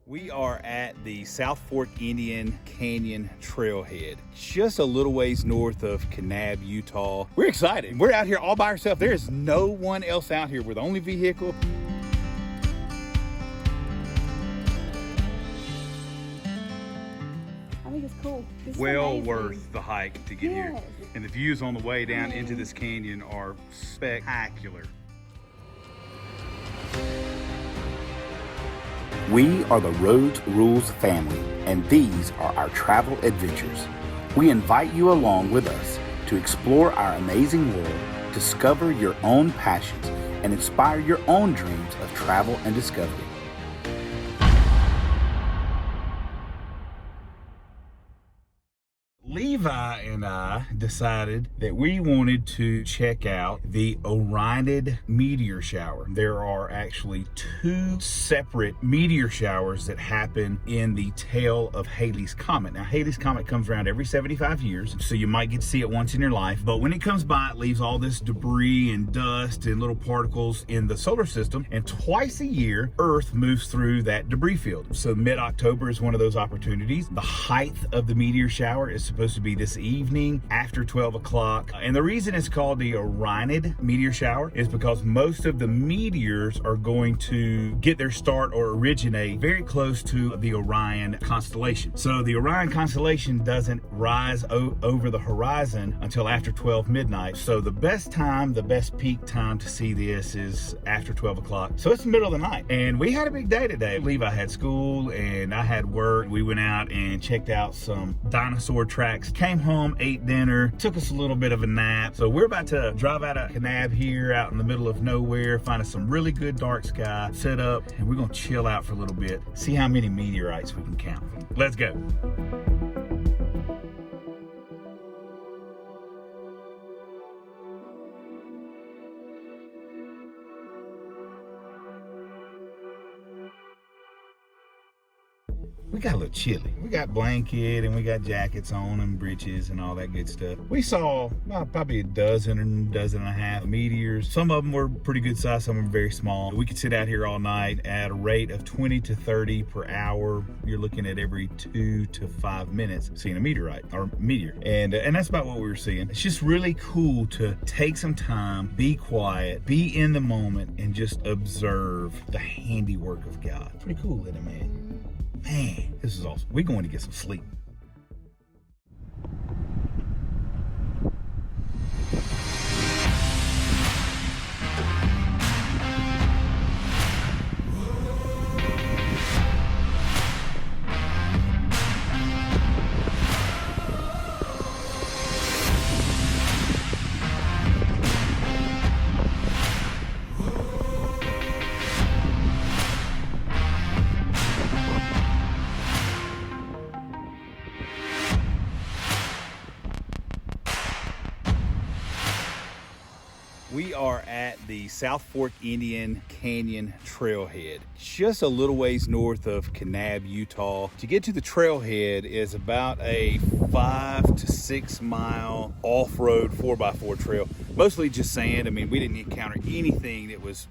We are at the South Fork Indian Canyon trailhead, just a little ways north of Kanab, Utah. We're excited. We're out here all by ourselves. There is no one else out here. We're the only vehicle. I think it's cool. It's Well amazing. worth the hike to get here. Yes. And the views on the way down into this canyon are spectacular. We are the Rhodes Rules Family, and these are our travel adventures. We invite you along with us to explore our amazing world, discover your own passions, and inspire your own dreams of travel and discovery. Levi and I decided that we wanted to check out the Orionid meteor shower. There are actually two separate meteor showers that happen in the tail of Halley's Comet. Now, Halley's Comet comes around every 75 years, so you might get to see it once in your life. But when it comes by, it leaves all this debris and dust and little particles in the solar system. And twice a year, Earth moves through that debris field. So mid-October is one of those opportunities. The height of the meteor shower is supposed to be this evening after 12 o'clock. And the reason it's called the Orionid meteor shower is because most of the meteors are going to get their start or originate very close to the Orion constellation. So the Orion constellation doesn't rise over the horizon until after 12 midnight. So the best time, the best peak time to see this is after 12 o'clock. So it's the middle of the night. And we had a big day today. Levi had school and I had work. We went out and checked out some dinosaur tracks, came home, ate dinner, took us a little bit of a nap. So we're about to drive out of Kanab here, out in the middle of nowhere, find us some really good dark sky, set up, and we're gonna chill out for a little bit, see how many meteorites we can count. Let's go. We got a little chilly. We got blanket and we got jackets on and breeches and all that good stuff. We saw probably a dozen and a half meteors. Some of them were pretty good size, some of them very small. We could sit out here all night at a rate of 20 to 30 per hour. You're looking at every 2 to 5 minutes seeing a meteorite or meteor. And that's about what we were seeing. It's just really cool to take some time, be quiet, be in the moment, and just observe the handiwork of God. Pretty cool, isn't it, man? Man, this is awesome. We're going to get some sleep. We are at the South Fork Indian Canyon trailhead, just a little ways north of Kanab, Utah. To get to the trailhead is about a 5 to 6 mile off-road 4x4 trail, mostly just sand. I mean, we didn't encounter anything that was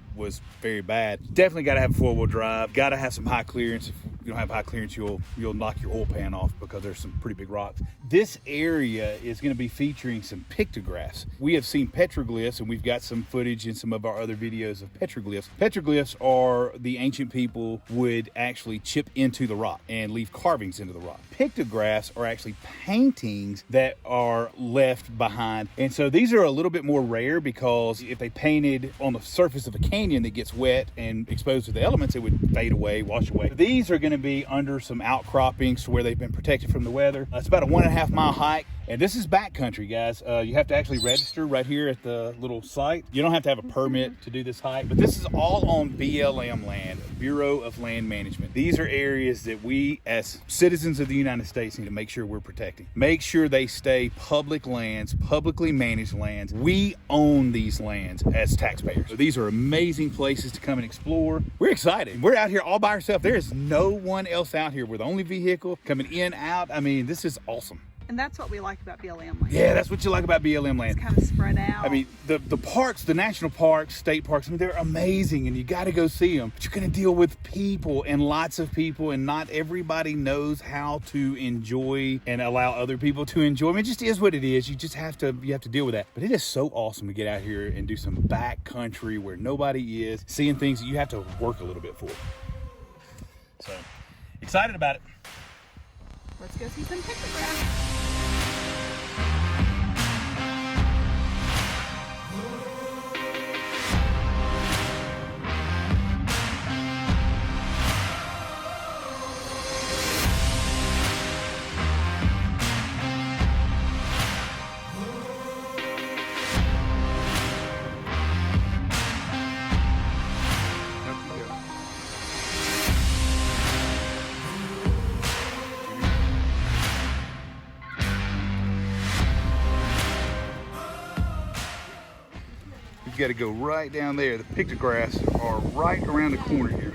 very bad. Definitely got to have 4-wheel drive, got to have some high clearance. If you don't have high clearance, you'll knock your oil pan off because there's some pretty big rocks. This area is going to be featuring some pictographs. We have seen petroglyphs, and we've got some footage in some of our other videos of petroglyphs. Petroglyphs are the ancient people would actually chip into the rock and leave carvings into the rock. Pictographs are actually paintings that are left behind. And so these are a little bit more rare because if they painted on the surface of a canyon that gets wet and exposed to the elements, it would fade away, wash away. These are going to be under some outcroppings to where they've been protected from the weather. It's about a 1.5 mile hike. And this is backcountry, guys. You have to actually register right here at the little site. You don't have to have a permit to do this hike, but this is all on BLM land, Bureau of Land Management. These are areas that we, as citizens of the United States, need to make sure we're protecting. Make sure they stay public lands, publicly managed lands. We own these lands as taxpayers. So these are amazing places to come and explore. We're excited. We're out here all by ourselves. There is no one else out here. We're the only vehicle coming in, out. I mean, this is awesome. And that's what we like about BLM land. Yeah, that's what you like about BLM land. It's kind of spread out. I mean, the parks, the national parks, state parks, I mean, they're amazing and you got to go see them. But you're going to deal with people and lots of people, and not everybody knows how to enjoy and allow other people to enjoy. I mean, it just is what it is. You just have to deal with that. But it is so awesome to get out here and do some back country where nobody is, seeing things that you have to work a little bit for. So, excited about it. Let's go see some pictographs. You've got to go right down there. The pictographs are right around the corner here.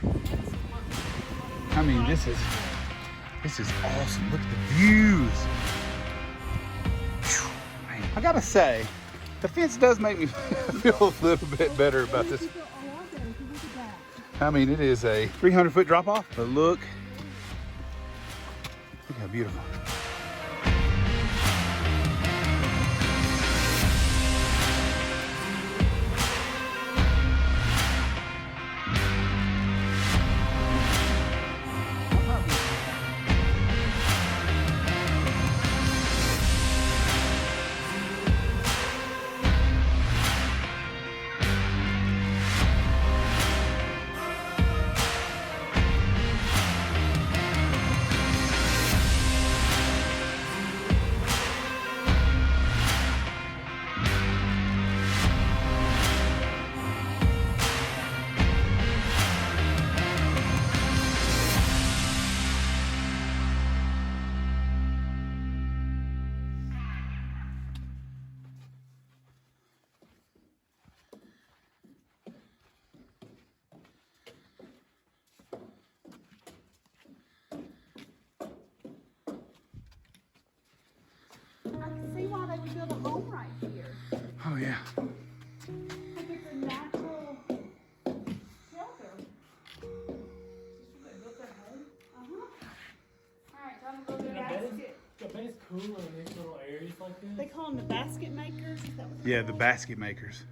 I mean, this is awesome. Look at the views. Whew, man. I gotta say, the fence does make me feel a little bit better about this. I mean, it is a 300-foot drop off, but look how beautiful. Build a home right here. Oh yeah. Like it's a natural shelter. They built their home? Alright, time to go to the basket. I bet it's cool in these little areas like this. They call them the basket makers? Is that what Yeah, the basket makers.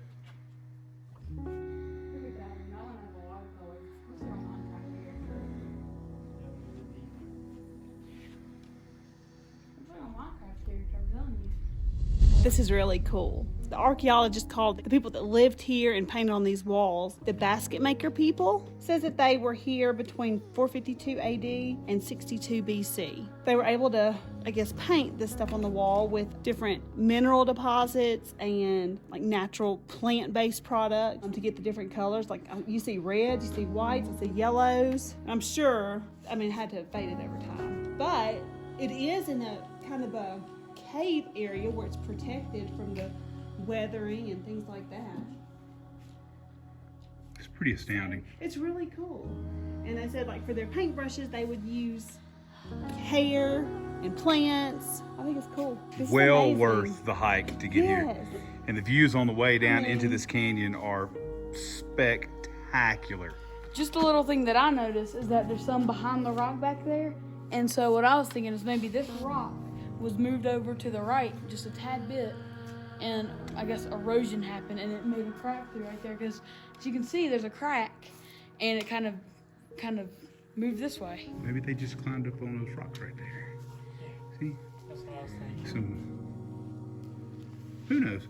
Could be better. No one has a watercolor. What's going on right here? It's like a Minecraft character, I'm telling you. This is really cool. The archaeologists called the people that lived here and painted on these walls the basket maker people. It says that they were here between 452 AD and 62 BC. They were able to, I guess, paint this stuff on the wall with different mineral deposits and like natural plant-based products to get the different colors. Like you see reds, you see whites, you see yellows. I'm sure, I mean, it had to have faded over time. But it is in a kind of a cave area where it's protected from the weathering and things like that. It's pretty astounding. It's really cool. And they said like for their paintbrushes they would use hair and plants. I think it's cool. It's Well amazing. worth the hike to get here. Yes. And the views on the way down into this canyon are spectacular. Just a little thing that I noticed is that there's some behind the rock back there. And so what I was thinking is maybe this rock was moved over to the right just a tad bit, and I guess erosion happened and it made a crack through right there, because as you can see there's a crack and it kind of moved this way. Maybe they just climbed up on those rocks right there. See? That's what I was thinking. Who knows?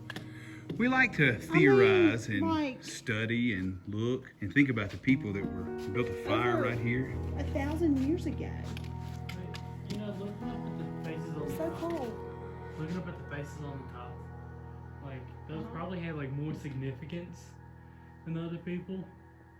We like to theorize like, and study and look and think about the people that built a fire right here. 1,000 years ago. You know, looking up at the faces on the So top, cool. looking up at the faces on the top, like those probably have like more significance than other people,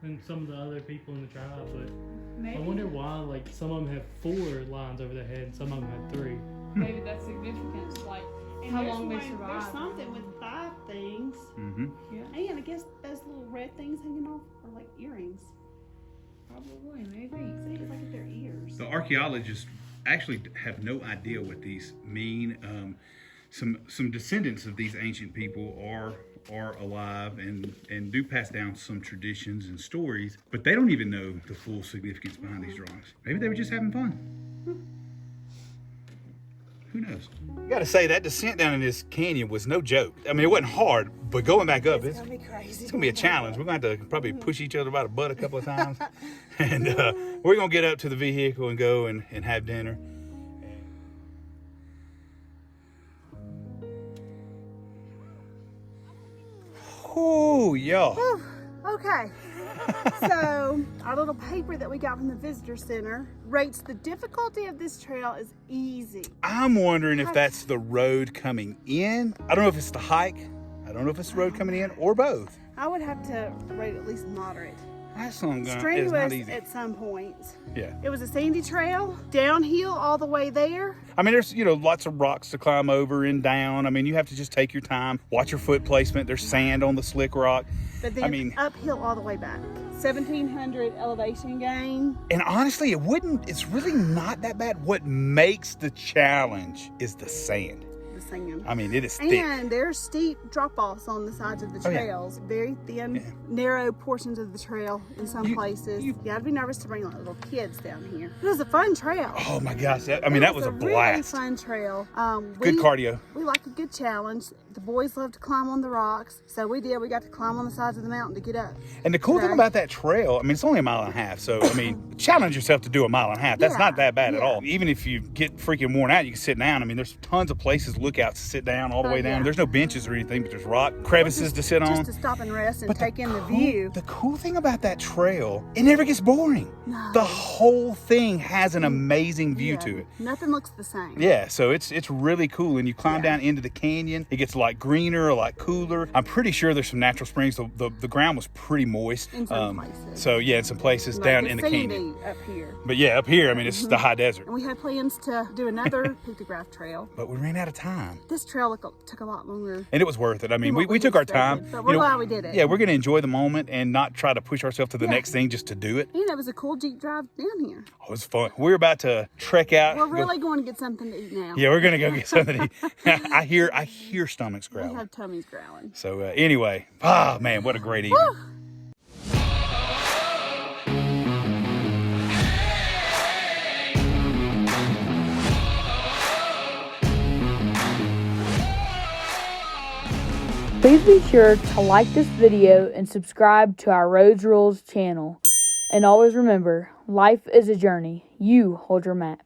than some of the other people in the tribe. But Maybe, I wonder why, like some of them have 4 lines over their head, and some of them have 3. maybe that's significance, like how long they survived. There's something with 5 things. Mm-hmm. Yeah. And I guess those little red things hanging off are like earrings. Probably, maybe. See, it's like their ears. The archaeologists actually have no idea what these mean. Some descendants of these ancient people are alive and do pass down some traditions and stories, but they don't even know the full significance behind these drawings. Maybe they were just having fun. Who knows? I gotta say, that descent down in this canyon was no joke. I mean, it wasn't hard, but going back up, it's gonna be crazy. It's gonna be a challenge. We're gonna have to probably push each other by the butt a couple of times. And we're gonna get up to the vehicle and go and have dinner. Oh, y'all. Okay. So our little paper that we got from the visitor center rates the difficulty of this trail as easy. I'm wondering if that's the road coming in. I don't know if it's the hike. I don't know if it's the road coming in or both. I would have to rate at least moderate. That's not Strenuous not easy. at some points. Yeah. It was a sandy trail, downhill all the way there. I mean, there's, lots of rocks to climb over and down. I mean, you have to just take your time, watch your foot placement. There's sand on the slick rock. But then uphill all the way back. 1,700 elevation gain. And honestly, it's really not that bad. What makes the challenge is the sand. I mean, it is thick. And there's steep drop-offs on the sides of the trails. Very thin, narrow portions of the trail in some places. You gotta be nervous to bring little kids down here. It was a fun trail. Oh my gosh, that was a blast. Really fun trail. Good cardio. We like a good challenge. The boys love to climb on the rocks, so we did. We got to climb on the sides of the mountain to get up. And the cool thing about that trail, I mean, it's only 1.5 miles. So, I mean, challenge yourself to do 1.5 miles. That's not that bad at all. Even if you get freaking worn out, you can sit down. I mean, there's tons of places, lookouts to sit down all the way down. There's no benches or anything, but there's rock crevices to sit on. Just to stop and rest and take in the view. The cool thing about that trail, it never gets boring. No. The whole thing has an amazing view to it. Nothing looks the same. Yeah, so it's really cool. And you climb down into the canyon. It gets a lot greener, a lot cooler. I'm pretty sure there's some natural springs. The ground was pretty moist. In some places. So yeah, in some places down in the canyon. Up here. But yeah, up here, I mean, it's the high desert. And we had plans to do another pictograph trail. But we ran out of time. This trail took a lot longer. And it was worth it. I mean, we took our time. But we're glad we did it. Yeah, we're going to enjoy the moment and not try to push ourselves to the next thing just to do it. And it was a cool Jeep drive down here. Oh, it was fun. We're about to trek out. We're really going to get something to eat now. Yeah, we're going to go get something to eat. I hear stomachs growling. We have tummies growling. So anyway, man, what a great evening. Woo! Please be sure to like this video and subscribe to our Rhodes Rules channel. And always remember, life is a journey. You hold your map.